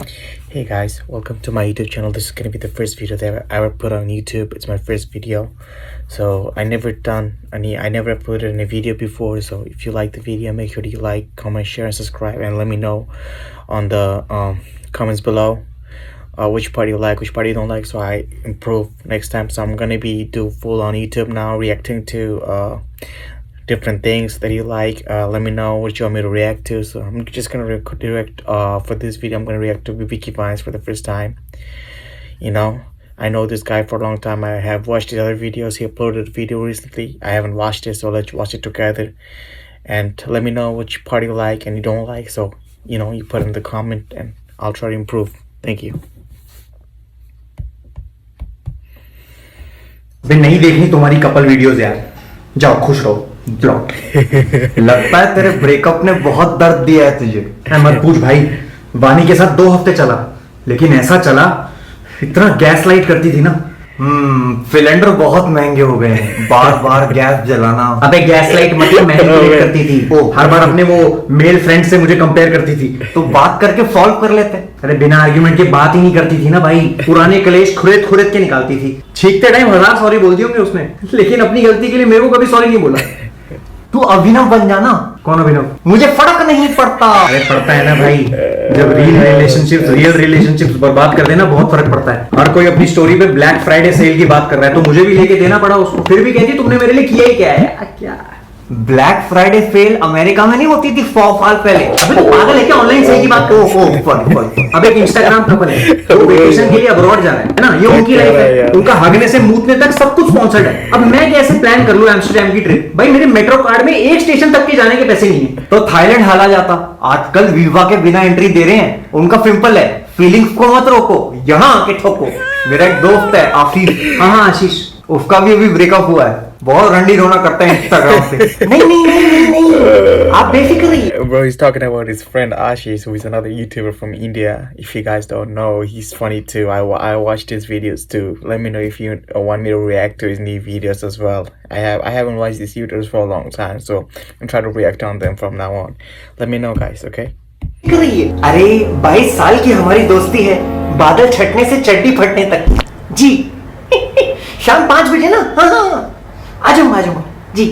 Hey guys, welcome to my YouTube channel. This is gonna be the first video that I ever put on YouTube. It's my first video, so I never uploaded any video before. So if you like the video, make sure you like, comment, share, and subscribe, and let me know on the comments below which part you like, which part you don't like, so I improve next time. So I'm gonna be do full on YouTube now, reacting to different things that you like. Let me know what you want me to react to. So I'm just gonna react for this video. I'm gonna react to Vicky Vines for the first time. I know this guy for a long time. I have watched his other videos. He uploaded a video recently. I haven't watched it, so let's watch it together. And let me know which part you like and you don't like. So you put in the comment and I'll try to improve. Thank you. अबे नहीं देखनी तुम्हारी couple videos यार, जाओ खुश रहो। Block. लगता है तेरे ब्रेकअप ने बहुत दर्द दिया है तुझे। मत पूछ भाई, वानी के साथ 2 हफ्ते चला, लेकिन ऐसा चला, इतना गैस लाइट करती थी ना। सिलेंडर बहुत महंगे हो गए हैं, बार बार गैस जलाना। अबे गैस लाइट मतलब मैनिपुलेट करती थी, वो हर बार अपने वो मेल फ्रेंड से मुझे कंपेयर करती थी, तो बात करके सॉल्व कर लेते। अरे बिना आर्ग्यूमेंट के बात ही नहीं करती थी ना भाई, पुराने कलेश खुरेद खुरेद के निकालती थी। छींकते टाइम 1000 सॉरी बोल दी होंगे उसने, लेकिन अपनी गलती के लिए मेरे को कभी सॉरी नहीं बोला। तू अभिनव बन जाना। कौन अभिनव? मुझे फर्क नहीं पड़ता। अरे पड़ता है ना भाई, जब रियल रिलेशनशिप्स बर्बाद कर देना बहुत फर्क पड़ता है। हर कोई अपनी स्टोरी पे ब्लैक फ्राइडे सेल की बात कर रहा है, तो मुझे भी लेके देना पड़ा उसको। फिर भी कहती तुमने मेरे लिए किया ही क्या है? क्या ब्लैक फ्राइडे सेल अमेरिका में नहीं होती थी 100 साल पहले? अबे तो पागल है क्या? ऑनलाइन सेल की बात करो। अब एक इंस्टाग्राम कपल है, वो वेकेशन के लिए अब्रॉड जा रहा है ना, ये उनकी लाइफ है, उनका हगने से मूतने तक सब कुछ स्पॉन्सर्ड है। अब मैं कैसे प्लान कर लूं एम्स्टरडेम की ट्रिप? भाई मेरे मेट्रो कार्ड में एक स्टेशन तक के जाने के पैसे नहीं है, तो थाईलैंड हाला जाता। आजकल वीजा के बिना एंट्री दे रहे हैं, उनका सिंपल है, फीलिंग्स को मत रोको, यहाँ आके ठोको। मेरा एक दोस्त है आशीष, हाँ आशीष, उसका भी अभी ब्रेकअप हुआ है, बहुत रंडी रोना करता है इंस्टाग्राम पे। नहीं, आप बेफिक्र रहिए। Bro, he's talking about his friend Ashish, who is another YouTuber from India. If you guys don't know, he's funny too. I watched his videos too. Let me know if you want me to react to his new videos as well. I haven't watched these YouTubers for a long time, so I'm trying to react on them from now on. Let me know, guys. Okay? अरे 22 साल की हमारी दोस्ती है, बादल छटने से चड्डी फटने तक जी। शाम 5 बजे ना, हाँ आ जाऊंगा जी।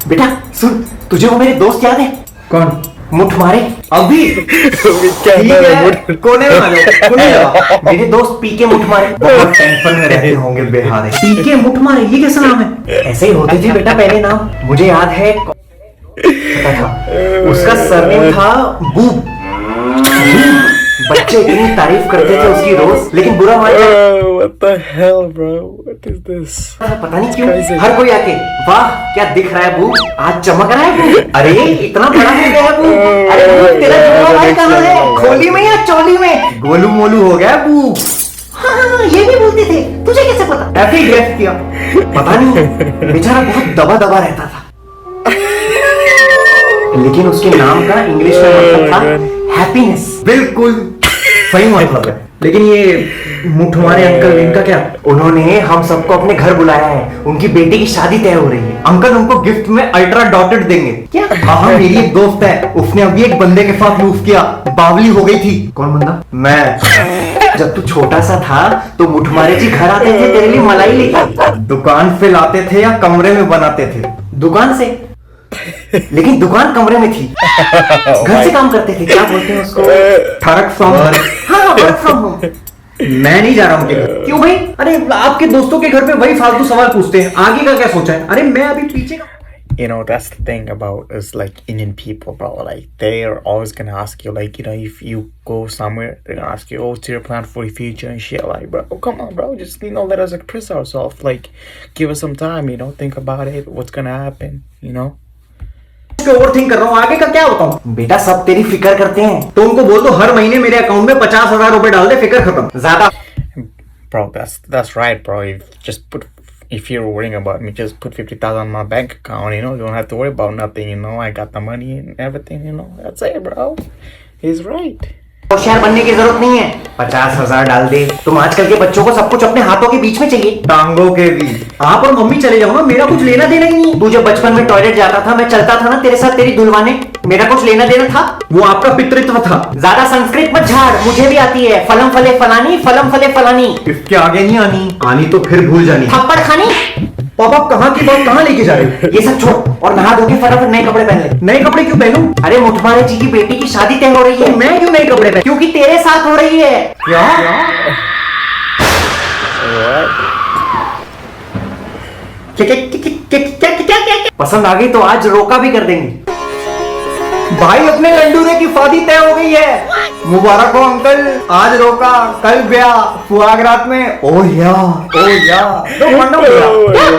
बेटा सुन, तुझे वो मेरे दोस्त याद है? कौन? मुठ मारे अभी कोने में आ जाओ। मेरे दोस्त पीके मुठ मारे बहुत टेंशन में रहते होंगे बेहारे। पीके मुठ मारे, ये कैसा नाम है? ऐसे ही होते थे बेटा पहले नाम, मुझे याद है पता था, उसका सरनेम था बूब। बच्चे इतनी तारीफ करते थे उसकी रोज, लेकिन बुरा मान गया। What the hell, bro? What is this? पता नहीं क्यों हर कोई आके, वाह क्या दिख रहा है बू, आज चमक रहा है बू, अरे इतना बड़ा हो गया है बू, अरे बू तेरा जोड़ा भाई कहाँ है, खोली में या चोली में? गोलू मोलू हो गया बू। हाँ ये भी बोलते थे, तुझे कैसे पता? ऐसे ही गेस किया, पता नहीं, बेचारा बहुत दबा दबा रहता था, लेकिन उसके नाम का इंग्लिश में मतलब था हैप्पीनेस। बिल्कुल सही मतलब है। लेकिन ये मुठमारे अंकल, इनका क्या? उन्होंने हम सबको अपने घर बुलाया है, उनकी बेटी की शादी तय हो रही है। अंकल उनको गिफ्ट में अल्ट्रा डॉटेड देंगे। क्या? हाँ मेरी एक दोस्त है, उसने अभी एक बंदे के साथ लूफ किया, बावली हो गई थी। कौन बंदा? मैं। जब तू छोटा सा था तो मुठमारे जी घर आते थे तेरे लिए मलाई लेके, दुकान पे लाते थे या कमरे में बनाते थे? दुकान से, लेकिन दुकान कमरे में थी, घर से काम करते थे, क्या बोलते हैं उसको? Work from home. हाँ वर्क फ्रॉम होम। मैं नहीं जा रहा उनके घर। क्यों भाई? अरे आपके दोस्तों के घर पे वही फालतू सवाल पूछते हैं, आगे का क्या सोचा है? अरे मैं अभी पीछे का। That's the thing about us, like Indian people, bro. Like they are always gonna ask you, like if you go somewhere, they're gonna ask you, "Oh, what's your plan for the future and shit?" Like, bro, come on, bro, just let us express ourselves. Like, give us some time, think about it, what's gonna happen, overthink कर रहा हूँ, आगे का क्या बताऊं? बेटा सब तेरी फिक्र करते हैं, तो उनको बोल दो हर महीने मेरे अकाउंट में 50,000 रुपए डाल दे, फिक्र खत्म। ज्यादा Bro, that's right, bro. If you're worrying about me, just put 50,000 on my bank account. You don't have to worry about nothing. I got the money and everything. That's it, bro. He's right. होशियार बनने की जरूरत नहीं है, 50,000 डाल दे। तुम आजकल के बच्चों को सब कुछ अपने हाथों के बीच में चाहिए, टांगों के भी। आप और मम्मी चले जाओ ना, मेरा कुछ लेना देना ही नहीं। तू जब बचपन में टॉयलेट जाता था, मैं चलता था ना तेरे साथ तेरी दुल्वाने, मेरा कुछ लेना देना था? वो आपका पितृत्व था। ज्यादा संस्कृत मत झाड़, मुझे भी आती है। फलम फले फलानी, फलम फले फलानी। इसके आगे नहीं आनी तो फिर भूल जानी। थप्पड़ खानी। पापा कहाँ की बात कहाँ लेके जा रहे हो? ये सब छोड़ और नहा धो के फटाफट नए कपड़े पहन ले। नए कपड़े क्यों पहनूं? अरे मुठमारे जी की बेटी की शादी तय हो रही है। मैं क्यों नए कपड़े पहन? क्योंकि तेरे साथ हो रही है। क्या? क्या? पसंद आ गई तो आज रोका भी कर देंगे। भाई अपने लंडूरे की शादी तय हो गई है। मुबारक हो अंकल, आज रोका कल ब्याह, सुहाग रात में। ओ या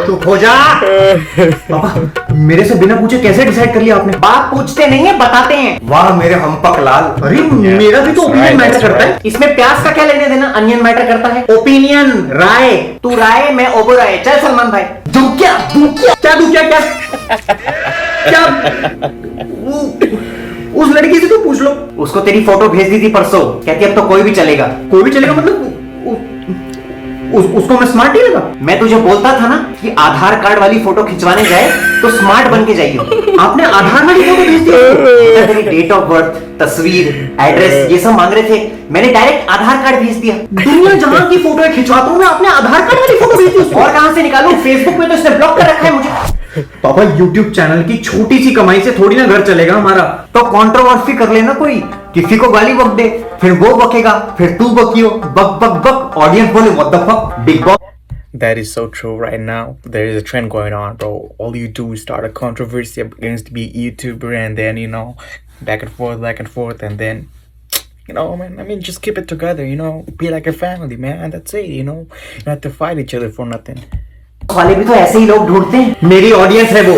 तू खो जा। पापा मेरे से बिना पूछे कैसे डिसाइड कर लिया आपने? बात पूछते नहीं है, बताते हैं। वाह मेरे हम्पक लाल। अरे मेरा भी तो ओपिनियन मैटर करता है। इसमें प्यास का क्या लेने देना? अनियन मैटर करता है। ओपिनियन राय, तू राय मैं ओबराय। चल सलमान भाई। दू क्या उस लड़की से तो पूछ लो, उसको तेरी फोटो भेज दी थी परसों, कहती अब तो कोई भी चलेगा। कोई भी चलेगा मतलब उसको मैं स्मार्ट नहीं लगा? मैं तुझे बोलता था ना कि आधार कार्ड वाली फोटो खिंचवाने जाए तो स्मार्ट बन के जाइए। आपने आधार वाली फोटो भेज दी। तेरी डेट ऑफ बर्थ, तस्वीर, एड्रेस ये सब मांग रहे थे, मैंने डायरेक्ट आधार कार्ड भेज दिया। दुनिया जहां की फोटो खिंचवाता हूं मैं, आपने आधार कार्ड वाली फोटो भेज दी। और कहां से निकालूं? फेसबुक पे तो इसने ब्लॉक कर रखा है मुझे। पापा YouTube चैनल की छोटी सी कमाई से थोड़ी ना घर चलेगा हमारा। तो कंट्रोवर्सी कर लेना कोई, किसी को गाली बक दे, फिर वो बकेगा, फिर तू बकियो, बक बक बक, ऑडियंस बोले what the fuck, big boss. That is so true right now. There is a trend going on, bro. All you do is start a controversy against to be a YouTuber and then, back and forth, and then, man, I mean, just keep it together, be like a family, man. That's it, you don't have to fight each other for nothing. वाले भी तो ऐसे ही लोग ढूंढते हैं। मेरी audience है वो,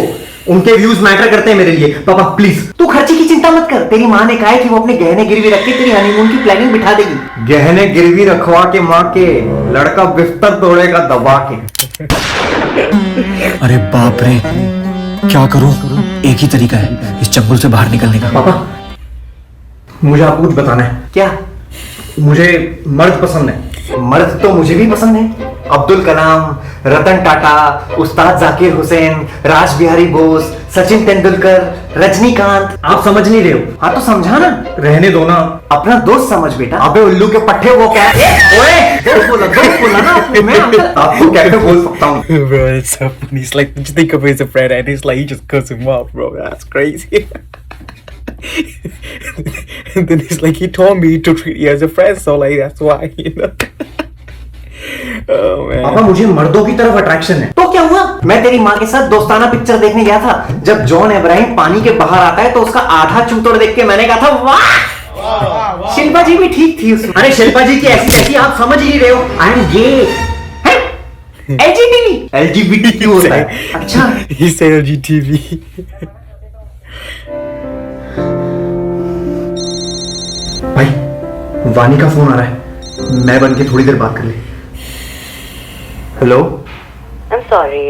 उनके व्यूज मैटर करते हैं मेरे लिए। पापा प्लीज तू खर्चे की चिंता मत कर। तेरी माँ ने कहा है कि वो अपने गहने गिरवी रख के तेरी हनीमून की प्लानिंग बिठा देगी। गहने गिरवी रखवा के माँ के, लड़का बिस्तर तोड़ेगा दबा के। अरे बाप रे, क्या करूं? एक ही तरीका है इस चंगुल से बाहर निकलने का। पापा मुझे आपको कुछ बताना है। क्या? मुझे मर्द पसंद है। मर्द तो मुझे भी पसंद है। अब्दुल कलाम, रतन टाटा, उस्ताद जाकिर हुसैन, राज बिहारी बोस, सचिन तेंदुलकर, रजनीकांत। आप समझ नहीं रहे हो। हाँ तो समझा ना। रहने दो ना, अपना दोस्त समझ बेटा। अबे उल्लू के पट्टे वो क्या? ओए दोस्त बोला ना। मैं आपको कैसे बोल सकता हूँ? Bro, it's so funny. It's like, just think of it as a friend and it's like you just cuss him off, bro. That's crazy. And then he's like, he told me to treat you as a friend, so like that's why. Oh man. पापा मुझे मर्दों की तरफ attraction है। तो क्या हुआ? मैं तेरी माँ के साथ दोस्ताना पिक्चर देखने गया था। जब जॉन इब्राहिम पानी के बाहर आता है तो उसका आधा चूतड़ देख के मैंने कहा था वाह। शिल्पा जी भी ठीक थी उसमें। अरे शिल्पा जी की ऐसी आप समझ ही नहीं रहे हो। I am gay. LGBT क्यों होता है? अच्छा He said LGTV. भाई वानी का फोन आ रहा है, मैं बन के थोड़ी देर बात कर ले। Hello. I'm sorry.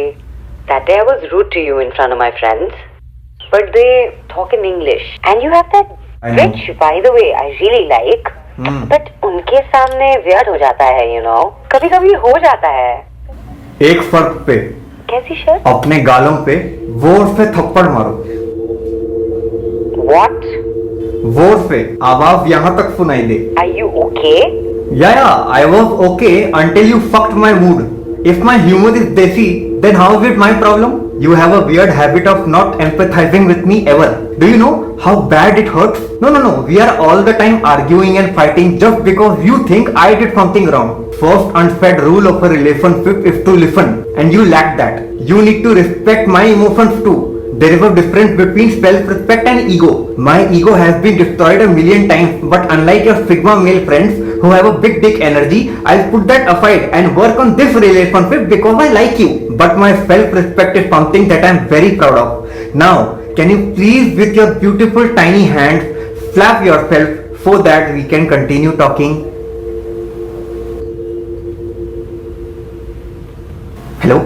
That day I was rude to you in front of my friends. But they talk in English. And you have that I know. which, by the way, I really like. But उनके सामने weird हो जाता है, कभी कभी हो जाता है। एक फर्क पे। कैसी शर्ट? अपने गालों पे वोट पे थप्पड़ मारो। What? वोट पे आवाज यहाँ तक सुनाई दे। Are you okay? Yeah, I was okay until you fucked my mood. If my humor is desi, then how is it my problem? You have a weird habit of not empathizing with me ever. Do you know how bad it hurts? No. We are all the time arguing and fighting just because you think I did something wrong. First unsaid rule of a relationship is to listen, and you lack that. You need to respect my emotions too. There is a difference between self-respect and ego. My ego has been destroyed a million times, but unlike your Sigma male friends who have a big dick energy, I'll put that aside and work on this relationship because I like you. But my self-respect is something that I'm very proud of. Now, can you please with your beautiful tiny hands slap yourself so that we can continue talking? Hello?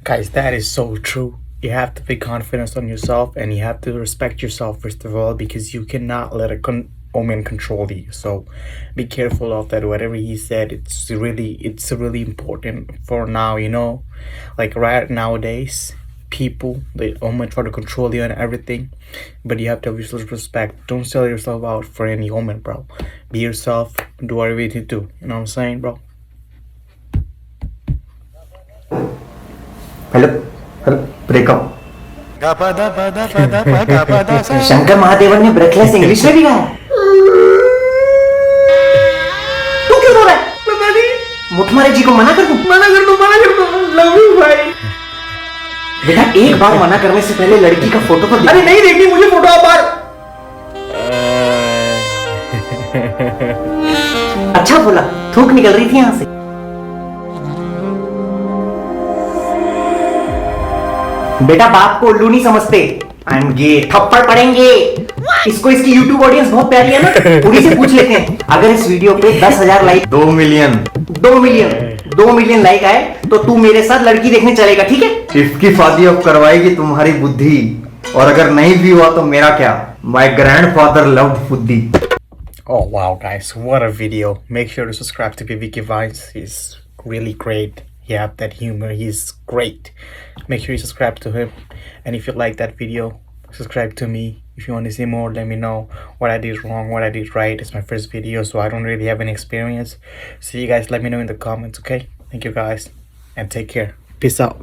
Guys, that is so true. you have to be confident on yourself, and you have to respect yourself first of all, because you cannot let a woman control you. So be careful of that. Whatever he said, it's really important for now, you know, like right nowadays, people, they women try to control you and everything, but you have to have yourself respect. Don't sell yourself out for any woman, bro. Be yourself, do whatever you need to do, you know what I'm saying, bro? Hello hello breakup Shankar Mahadevan ने breakless English में भी गाया। तू क्यों रो रहा है? पता नहीं। मुठमारे जी को मना कर दूं? मना कर दो। लव यू भाई। बेटा एक बार मना करने से पहले लड़की का फोटो तो अरे नहीं देखनी मुझे फोटो आप बार। अच्छा बोला, थूक निकल रही थी यहां से। बेटा बाप को उल्लू नहीं समझते। आई एम गे, थप्पड़ पड़ेंगे। इसको इसकी YouTube ऑडियंस बहुत प्यारी है ना, पूरी से पूछ लेते हैं। अगर इस वीडियो पे 10,000 लाइक 2 मिलियन लाइक आए तो तू मेरे साथ लड़की देखने चलेगा, ठीक है? इसकी शादी अब करवाएगी तुम्हारी बुद्धि, और अगर नहीं भी हुआ तो मेरा क्या? माय ग्रैंडफादर लव्ड बुद्धि। Oh wow, guys, what a video. Make sure to subscribe to BBK Vines. He's really great. He have that humor. He's great. Make sure you subscribe to him. And if you like that video, subscribe to me. If you want to see more, let me know what I did wrong, what I did right. It's my first video, so I don't really have any experience. So you guys let me know in the comments, okay? Thank you guys, and take care. Peace out.